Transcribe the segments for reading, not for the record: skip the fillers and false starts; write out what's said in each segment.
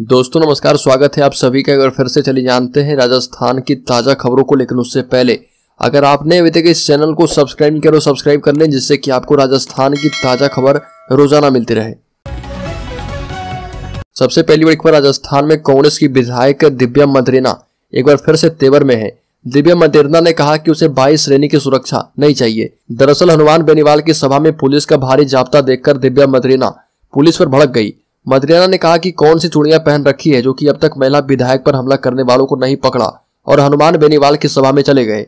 दोस्तों नमस्कार, स्वागत है आप सभी का। अगर फिर से चलिए जानते हैं राजस्थान की ताज़ा खबरों को। लेकिन उससे पहले अगर आपने अभी तक इस चैनल को सब्सक्राइब नहीं किया तो सब्सक्राइब कर लें, जिससे कि आपको राजस्थान की ताज़ा खबर रोजाना मिलती रहे। सबसे पहली बड़ी खबर, राजस्थान में कांग्रेस की विधायक दिव्या मदेरणा एक बार फिर से तेवर में है। दिव्या मदेरणा ने कहा कि उसे 22 श्रेणी की सुरक्षा नहीं चाहिए। दरअसल हनुमान बेनीवाल की सभा में पुलिस का भारी जाब्ता देखकर दिव्या मदेरणा पुलिस पर भड़क गई। मदेरणा ने कहा कि कौन सी चूड़ियां पहन रखी है जो कि अब तक महिला विधायक पर हमला करने वालों को नहीं पकड़ा, और हनुमान बेनीवाल की सभा में चले गए।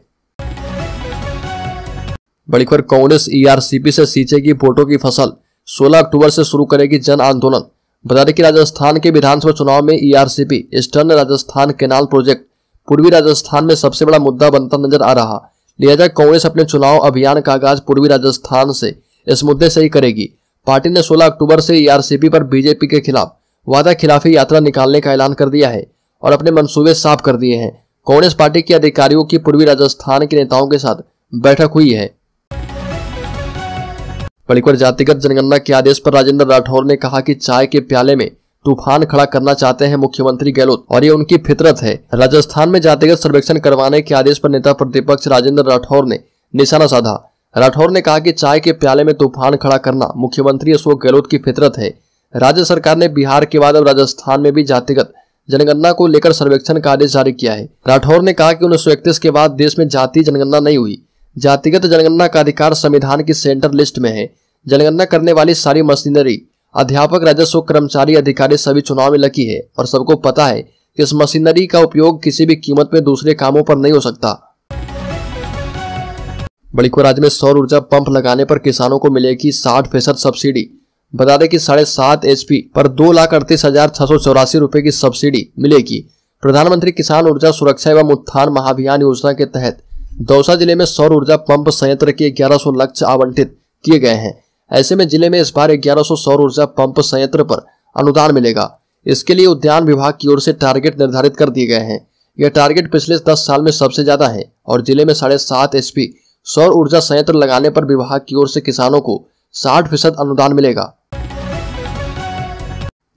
बड़ी खबर, कांग्रेस ईआरसीपी से सींचेगी वोटों की फसल, 16 अक्टूबर से शुरू करेगी जन आंदोलन। बता दें कि राजस्थान के विधानसभा चुनाव में ERCP eastern Rajasthan canal project पूर्वी राजस्थान में सबसे बड़ा मुद्दा बनता नजर आ रहा। लिहाजा कांग्रेस अपने चुनाव अभियान का आगाज पूर्वी राजस्थान से इस मुद्दे से ही करेगी। पार्टी ने 16 अक्टूबर से ईआरसीपी पर बीजेपी के खिलाफ वादा खिलाफी यात्रा निकालने का ऐलान कर दिया है और अपने मंसूबे साफ कर दिए हैं। कांग्रेस पार्टी के अधिकारियों की पूर्वी राजस्थान के नेताओं के साथ बैठक हुई है। बड़ी खबर, जातिगत जनगणना के आदेश पर राजेंद्र राठौर ने कहा कि चाय के प्याले में तूफान खड़ा करना चाहते हैं मुख्यमंत्री गहलोत और ये उनकी फितरत है। राजस्थान में जातिगत सर्वेक्षण करवाने के आदेश पर नेता प्रतिपक्ष राजेंद्र राठौर ने निशाना साधा। राठौर ने कहा कि चाय के प्याले में तूफान खड़ा करना मुख्यमंत्री अशोक गहलोत की फितरत है। राज्य सरकार ने बिहार के बाद अब राजस्थान में भी जातिगत जनगणना को लेकर सर्वेक्षण का आदेश जारी किया है। राठौर ने कहा कि 1931 के बाद देश में जाति जनगणना नहीं हुई। जातिगत जनगणना का अधिकार संविधान की सेंटर लिस्ट में है। जनगणना करने वाली सारी मशीनरी, अध्यापक, राजस्व कर्मचारी, अधिकारी सभी चुनाव में लगी है और सबको पता है कि इस मशीनरी का उपयोग किसी भी कीमत में दूसरे कामों पर नहीं हो सकता। बड़ी खबर, राज्य में सौर ऊर्जा पंप लगाने पर किसानों को मिलेगी 60% सब्सिडी। बता दें कि 7.5 HP पर 2,38,684 रुपए की सब्सिडी मिलेगी। प्रधानमंत्री किसान ऊर्जा सुरक्षा एवं उत्थान महाअभियान योजना के तहत दौसा जिले में सौर ऊर्जा पंप संयंत्र के 1100 लक्ष्य आवंटित किए गए हैं। ऐसे में जिले में इस बार 1100 सौर ऊर्जा पंप संयंत्र पर अनुदान मिलेगा। इसके लिए उद्यान विभाग की ओर से टारगेट निर्धारित कर दिए गए हैं। यह टारगेट पिछले 10 साल में सबसे ज्यादा है और जिले में 7.5 HP सौर ऊर्जा संयंत्र लगाने पर विभाग की ओर से किसानों को 60% अनुदान मिलेगा।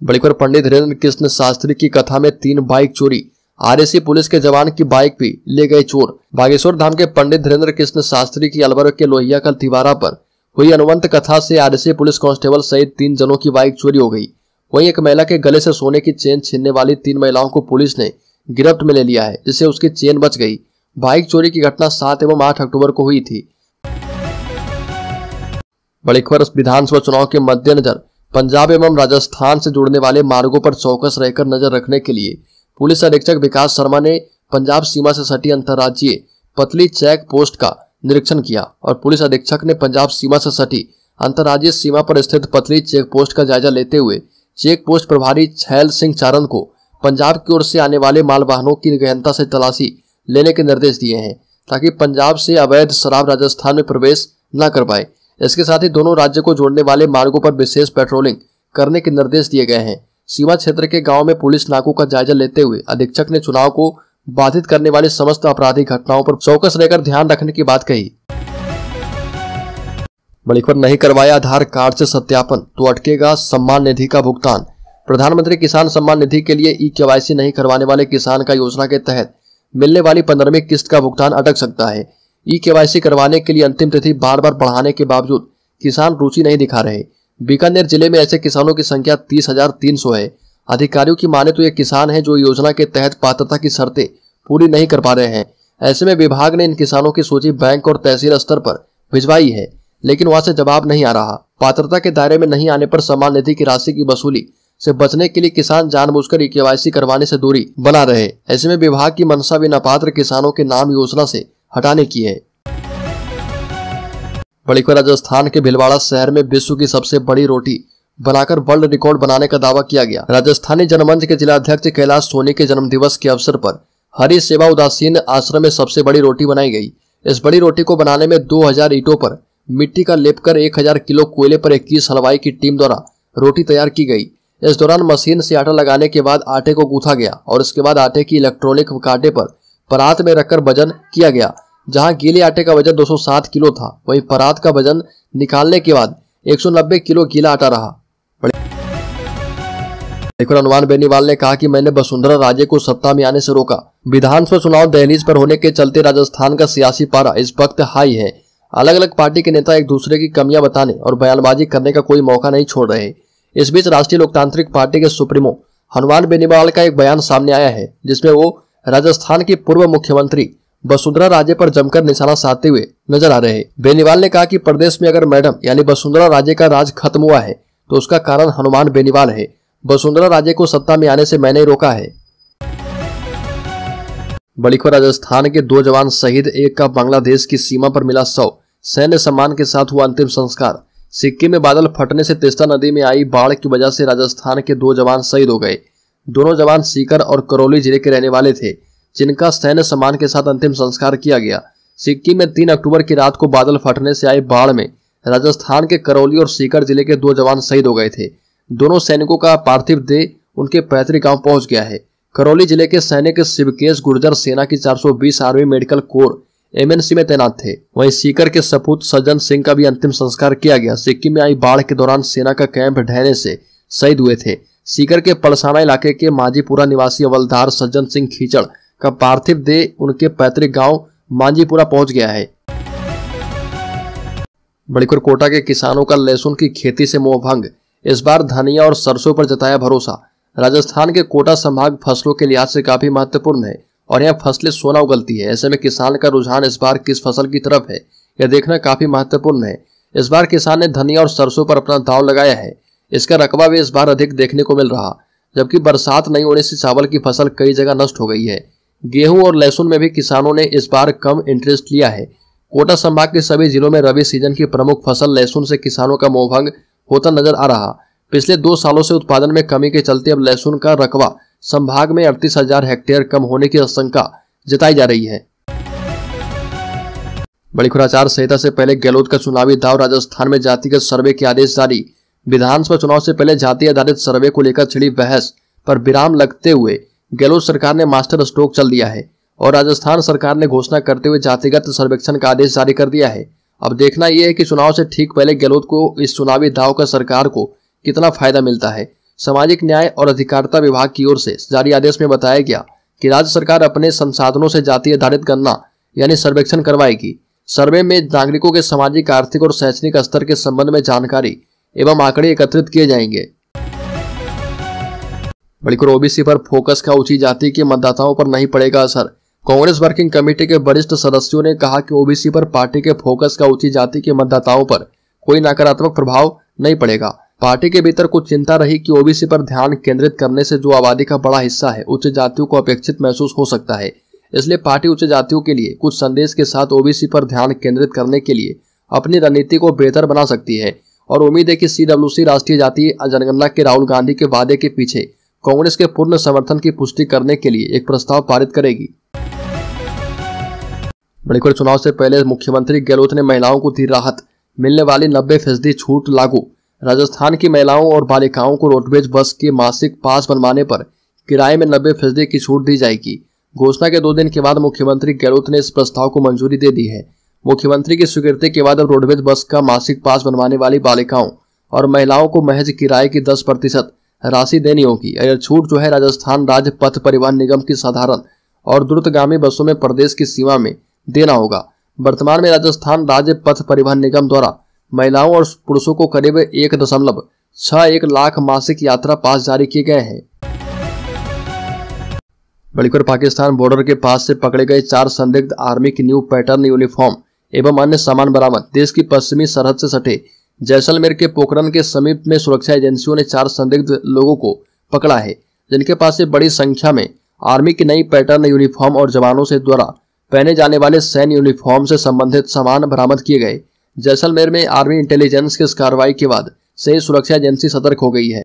बड़ी खबर, पंडित धीरेन्द्र कृष्ण शास्त्री की कथा में 3 बाइक चोरी, आरएसी पुलिस के जवान की बाइक भी ले गए चोर। बागेश्वर धाम के पंडित धीरेन्द्र कृष्ण शास्त्री की अलवर के लोहिया का तिवारा पर हुई अनुवंत कथा से आरएसी पुलिस कांस्टेबल सहित 3 जनों की बाइक चोरी हो गई। वहीं एक महिला के गले से सोने की चेन छीनने वाली 3 महिलाओं को पुलिस ने गिरफ्त में ले लिया है, जिससे उसकी चेन बच गई। बाइक चोरी की घटना 7 एवं 8 अक्टूबर को हुई थी। बड़ी खबर, विधानसभा चुनाव के मद्देनजर पंजाब एवं राजस्थान से जुड़ने वाले मार्गों पर चौकस रहकर नजर रखने के लिए पुलिस अधीक्षक विकास शर्मा ने पंजाब सीमा से सटी अंतर्राज्यीय पतली चेक पोस्ट का निरीक्षण किया और पुलिस अधीक्षक ने पंजाब सीमा से सटी अंतर्राज्यीय सीमा पर स्थित पतली चेक पोस्ट का जायजा लेते हुए चेक पोस्ट प्रभारी छैल सिंह चारण को पंजाब की ओर से आने वाले माल वाहनों की गहनता से तलाशी लेने के निर्देश दिए हैं, ताकि पंजाब से अवैध शराब राजस्थान में प्रवेश न कर पाए। इसके साथ ही दोनों राज्य को जोड़ने वाले मार्गों पर विशेष पेट्रोलिंग करने के निर्देश दिए गए हैं। सीमा क्षेत्र के गांव में पुलिस नाकों का जायजा लेते हुए अधीक्षक ने चुनाव को बाधित करने वाली समस्त आपराधिक घटनाओं पर चौकस रहकर ध्यान रखने की बात कही। बड़ी खबर, नहीं करवाया आधार कार्ड से सत्यापन तो अटकेगा सम्मान निधि का भुगतान। प्रधानमंत्री किसान सम्मान निधि के लिए ई-KYC नहीं करवाने वाले किसान का योजना के तहत मिलने वाली 15वीं किस्त का भुगतान अटक सकता है। ई-KYC करवाने के लिए अंतिम तिथि बार बार बढ़ाने के बावजूद किसान रुचि नहीं दिखा रहे। बीकानेर जिले में ऐसे किसानों की संख्या 30,300 है। अधिकारियों की माने तो ये किसान हैं जो योजना के तहत पात्रता की शर्तें पूरी नहीं कर पा रहे हैं। ऐसे में विभाग ने इन किसानों की सूची बैंक और तहसील स्तर पर भिजवाई है, लेकिन वहां से जवाब नहीं आ रहा। पात्रता के दायरे में नहीं आने पर सम्मान निधि की राशि की वसूली से बचने के लिए किसान जानबूझकर ई-KYC करवाने से दूरी बना रहे। ऐसे में विभाग की मंशा भी नापात्र किसानों के नाम योजना से हटाने की है। बड़ी खबर, राजस्थान के भीलवाड़ा शहर में विश्व की सबसे बड़ी रोटी बनाकर वर्ल्ड रिकॉर्ड बनाने का दावा किया गया। राजस्थानी जनमंच के जिलाध्यक्ष कैलाश सोनी के जन्मदिवस के अवसर पर हरि सेवा उदासीन आश्रम में सबसे बड़ी रोटी बनाई गई। इस बड़ी रोटी को बनाने में 2000 ईंटों पर मिट्टी का लेप कर 1000 किलो कोयले पर 21 हलवाई की टीम द्वारा रोटी तैयार की गई। इस दौरान मशीन से आटा लगाने के बाद आटे को गूंथा गया और इसके बाद आटे की इलेक्ट्रॉनिक कांटे पर परात में रखकर वजन किया गया। जहां गीले आटे का वजन 207 किलो था, वहीं परात का वजन निकालने के बाद 190 किलो गीला आटा रहा। लेकिन हनुमान बेनीवाल ने कहा कि मैंने वसुंधरा राजे को सत्ता में आने से रोका। विधानसभा चुनाव दहलीज पर होने के चलते राजस्थान का सियासी पारा इस वक्त हाई है। अलग अलग पार्टी के नेता एक दूसरे की कमियां बताने और बयानबाजी करने का कोई मौका नहीं छोड़ रहे। इस बीच राष्ट्रीय लोकतांत्रिक पार्टी के सुप्रीमो हनुमान बेनीवाल का एक बयान सामने आया है, जिसमें वो राजस्थान की पूर्व मुख्यमंत्री वसुंधरा राजे पर जमकर निशाना साधते हुए नजर आ रहे हैं। बेनीवाल ने कहा कि प्रदेश में अगर मैडम यानी वसुंधरा राजे का राज खत्म हुआ है तो उसका कारण हनुमान बेनीवाल है। वसुंधरा राजे को सत्ता में आने से मैंने रोका है। बड़ी खबर, राजस्थान के 2 जवान शहीद, एक का बांग्लादेश की सीमा पर मिला शव। सैन्य सम्मान के साथ हुआ अंतिम संस्कार। सिक्किम में बादल फटने से तीस्ता नदी में आई बाढ़ की वजह से राजस्थान के 2 जवान शहीद हो गए। दोनों जवान सीकर और करौली जिले के रहने वाले थे, जिनका सैन्य सम्मान के साथ अंतिम संस्कार किया गया। सिक्किम में 3 अक्टूबर की रात को बादल फटने से आई बाढ़ में राजस्थान के करौली और सीकर जिले के 2 जवान शहीद हो गए थे। दोनों सैनिकों का पार्थिव देह उनके पैतृक गांव पहुंच गया है। करौली जिले के सैनिक शिवकेश गुर्जर सेना की 420 आर्मी मेडिकल कोर MNC में तैनात थे। वहीं सीकर के सपूत सज्जन सिंह का भी अंतिम संस्कार किया गया। सिक्किम में आई बाढ़ के दौरान सेना का कैंप ढहने से शहीद हुए थे। सीकर के पलसाना इलाके के मांझीपुरा निवासी हवलदार सज्जन सिंह खींचड़ का पार्थिव देह उनके पैतृक गांव मांझीपुरा पहुंच गया है। बड़ीखुर, कोटा के किसानों का लहसुन की खेती से मोहभंग। इस बार धनिया और सरसों पर जताया भरोसा। राजस्थान के कोटा संभाग फसलों के लिहाज से काफी महत्वपूर्ण है और यह फसलें सोना उगलती है। ऐसे में किसान का रुझान इस बार किस फसल की तरफ है, यह देखना काफी महत्वपूर्ण है। इस बार किसान ने धनिया और सरसों पर अपना दांव लगाया है। इसका रकबा भी इस बार अधिक देखने को मिल रहा, जबकि बरसात नहीं होने से चावल की फसल कई जगह नष्ट हो गई है। गेहूं और लहसुन में भी किसानों ने इस बार कम इंटरेस्ट लिया है। कोटा संभाग के सभी जिलों में रबी सीजन की प्रमुख फसल लहसुन से किसानों का मोहभंग होता नजर आ रहा। पिछले 2 सालों से उत्पादन में कमी के चलते अब लहसुन का रकबा संभाग में 38,000 हेक्टेयर कम होने की आशंका जताई जा रही है। बड़ी खबर, आचार संहिता से पहले गहलोत का चुनावी दाव। राजस्थान में जातिगत सर्वे के आदेश जारी। विधानसभा चुनाव से पहले जाति आधारित सर्वे को लेकर छिड़ी बहस पर विराम लगते हुए गहलोत सरकार ने मास्टर स्ट्रोक चल दिया है और राजस्थान सरकार ने घोषणा करते हुए जातिगत सर्वेक्षण का आदेश जारी कर दिया है। अब देखना यह है कि चुनाव से ठीक पहले गहलोत को इस चुनावी दाव का सरकार को कितना फायदा मिलता है। सामाजिक न्याय और अधिकारिता विभाग की ओर से जारी आदेश में बताया गया कि राज्य सरकार अपने संसाधनों से जाति आधारित गणना यानी सर्वेक्षण करवाएगी। सर्वे में नागरिकों के सामाजिक, आर्थिक और शैक्षणिक स्तर के संबंध में जानकारी एवं आंकड़े एकत्रित किए जाएंगे। बड़ी खबर, ओबीसी पर फोकस का ऊंची जाति के मतदाताओं पर नहीं पड़ेगा असर। कांग्रेस वर्किंग कमेटी के वरिष्ठ सदस्यों ने कहा कि ओबीसी पर पार्टी के फोकस का ऊंची जाति के मतदाताओं पर कोई नकारात्मक प्रभाव नहीं पड़ेगा। पार्टी के भीतर कुछ चिंता रही कि ओबीसी पर ध्यान केंद्रित करने से जो आबादी का बड़ा हिस्सा है उच्च जातियों को अपेक्षित महसूस हो सकता है। इसलिए पार्टी उच्च जातियों के लिए कुछ संदेश के साथ ओबीसी पर ध्यान केंद्रित करने के लिए अपनी रणनीति को बेहतर बना सकती है और उम्मीद है कि CWC राष्ट्रीय जातीय जनगणना के राहुल गांधी के वादे के पीछे कांग्रेस के पूर्ण समर्थन की पुष्टि करने के लिए एक प्रस्ताव पारित करेगी। बड़ी खबर, चुनाव से पहले मुख्यमंत्री गहलोत ने महिलाओं को दी राहत। मिलने वाली 90% छूट लागू। राजस्थान की महिलाओं और बालिकाओं को रोडवेज बस के मासिक पास बनवाने पर किराए में 90% की छूट दी जाएगी। घोषणा के 2 दिन के बाद मुख्यमंत्री गहलोत ने इस प्रस्ताव को मंजूरी दे दी है। मुख्यमंत्री की स्वीकृति के बाद अब रोडवेज बस का मासिक पास बनवाने वाली बालिकाओं और महिलाओं को महज किराए की 10% राशि देनी होगी। यह छूट जो है राजस्थान राज्य पथ परिवहन निगम की साधारण और द्रुतगामी बसों में प्रदेश की सीमा में देना होगा। वर्तमान में राजस्थान राज्य पथ परिवहन निगम द्वारा महिलाओं और पुरुषों को करीब 1.61 लाख मासिक यात्रा पास जारी किए गए हैं। बड़ी खबर, पाकिस्तान बॉर्डर के पास से पकड़े गए 4 संदिग्ध आर्मी की न्यू पैटर्न यूनिफॉर्म एवं अन्य सामान बरामद। देश की पश्चिमी सरहद से सटे जैसलमेर के पोखरन के समीप में सुरक्षा एजेंसियों ने 4 संदिग्ध लोगों को पकड़ा है, जिनके पास से बड़ी संख्या में आर्मी की नई पैटर्न यूनिफॉर्म और जवानों से द्वारा पहने जाने वाले सैन्य यूनिफॉर्म से संबंधित सामान बरामद किए गए। जैसलमेर में आर्मी इंटेलिजेंस की इस कार्रवाई के बाद से सुरक्षा एजेंसी सतर्क हो गई है।